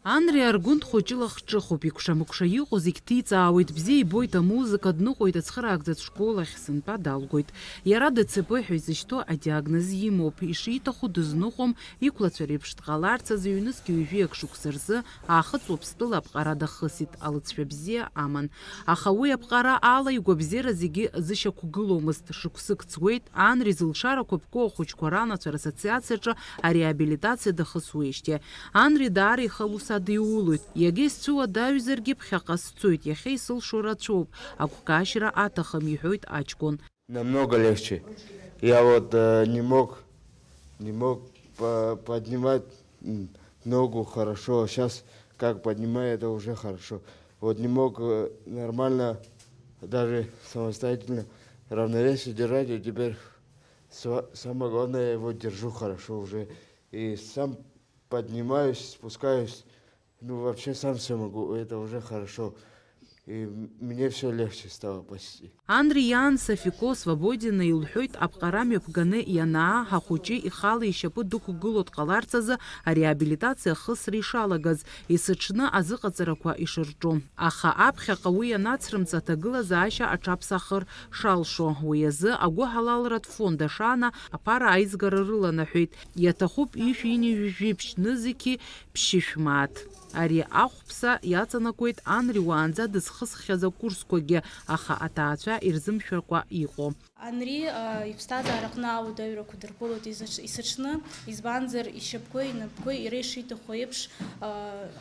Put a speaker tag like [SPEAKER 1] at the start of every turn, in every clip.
[SPEAKER 1] Анри аргунт хожила хчыхуп икушамукша иҟоз егьҭиҵаауеит, бзиа ибоит амузыка, дныҟәоит ацхыраагӡа школахь сынтәа далгоит. Иара ДЦП ҳәа изышьҭоу адиагноз имоуп, ишиҭаху дызныҟәом, иқәлацәа реиԥш дҟаларц азы ҩнызқьи ҩажәиак шықәса рзы аахыҵ Уаԥстәыла аԥҟара дахысит, алыҵшәа бзиа аман. Аха уи аԥҟара ала игәабзиара зегьы зышьақәгыломызт. Шықәсык ҵуеит, Анри зылшарақәа ԥкоу ахәыҷқәа ранацәа рассоциациаҿы ареабилитациа дахысуеижьҭеи. Анри даара ихалус адиулоит. Иага исцәуадаҩзаргьы ԥхьаҟа сцоит, иахьа исылшо рацәоуп. Агәкаашьра аҭахым, иҳәоит аҷкәын.
[SPEAKER 2] Намного легче. Я вот не мог поднимать ногу хорошо. Сейчас как поднимаю, это уже хорошо. Вот не мог нормально, даже самостоятельно равновесие держать. И теперь самое главное, я его держу хорошо уже. И сам поднимаюсь, спускаюсь. Ну, вообще сам все могу, это уже хорошо. И мне все легче стало почти.
[SPEAKER 1] Анри иан Сафико Свободина илҳәоит, аԥҟара мҩаԥганы ианаа ҳахәыҷы ихала ишьапы дықәгыло дҟаларц азы ареабилитациа ахысра ишалагаз, есыҽны азыҟаҵарақәа ишырҿу. Аха аԥхьаҟа уи анацрымҵ аҭагылазаашьа аҽаԥсахыр шалшо. Уи азы агәыҳалалратә фонд ашана аԥара аизгара рыланаҳәеит. Иаҭахуп ишәини-ҩажәи ԥшьнызқьи ԥшьышәмааҭ. Ари ахәԥса иаҵанакуеит Анри уаанӡа дызхысхьаз акурсқәагьы, аха аҭаацәа ирзымшәакәа иҟоу.
[SPEAKER 3] Анри иԥсҭазаараҟны ауадаҩрақәа дырԥылоит есыҽны, избанзар ишьапқәеи инапқәеи иара ишиҭаху еиԥш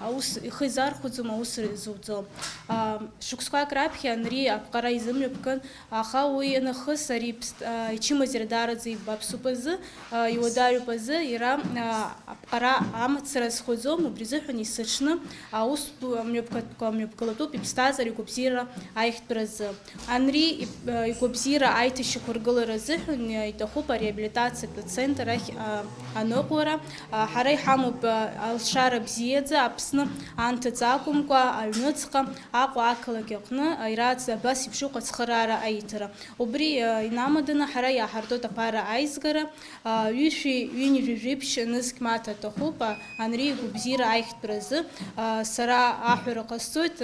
[SPEAKER 3] аус ихы изархәаӡом, аус зуӡом. Шықәсқәак раԥхьа Анри аԥҟара изымҩаԥган, аха уи анахыс ари ичымазара даараӡа ибаԥсуп азы, иуадаҩуп азы, иара аԥҟара амацара зхәаӡом, убри азыҳәан есыҽны аус мҩаԥгалатәуп иԥсҭазаара игәабзиара аихтәаразы. Анри игәабзиара аиҭашьақәа ргылара азыҳәан иҭахуп ареабилитациатә центр ахь аныҟәара. Ҳара иҳамоуп алшара бзиаӡа, Аԥсны анҭыҵ акәымкәа, аҩныҵҟа, Аҟәа ақалақь аҟны ирац абас еиԥш иҟоу ацхыраара аиҭара. Убри инамаданы ҳара иааҳартуеит аԥара аизгара, ҩини-ҩажәи ԥшьнызқь мааҭ аҭахуп Анри игәабзиара аихтәаразы. Сара аҳәара ҟасҵоит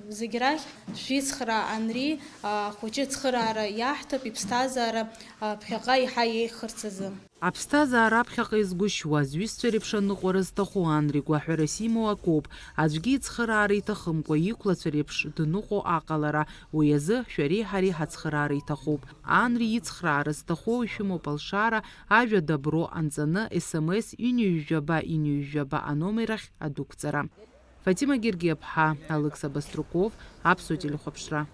[SPEAKER 3] зегь рахь, шәицхраа Анри ахәыҷы ацхыраара иаҳҭап, иԥсҭазаара ԥхьаҟа иаҳа иеихырц азы.
[SPEAKER 1] Аԥсҭазаара аԥхьаҟа изгәышьуаз ҩызцәа реиԥш аныҟәара зҭаху Анри гәаҳәарас имоу акоуп. Аӡәгьы ицхыраара иҭахымкәа, иқәлацәа реиԥш дныҟәо аҟалара. Уи азы шәареи ҳареи ҳацхыраара иҭахуп. Анри ицхраара зҭаху ишәымоуп алшара, ажәа дабро анҵаны SMS ҩини-ҩажәаба аномер ахь адәықәҵара. Фатима Гергиаԥҳа, Алекса Баструков, Аԥсуа телехәаԥшра.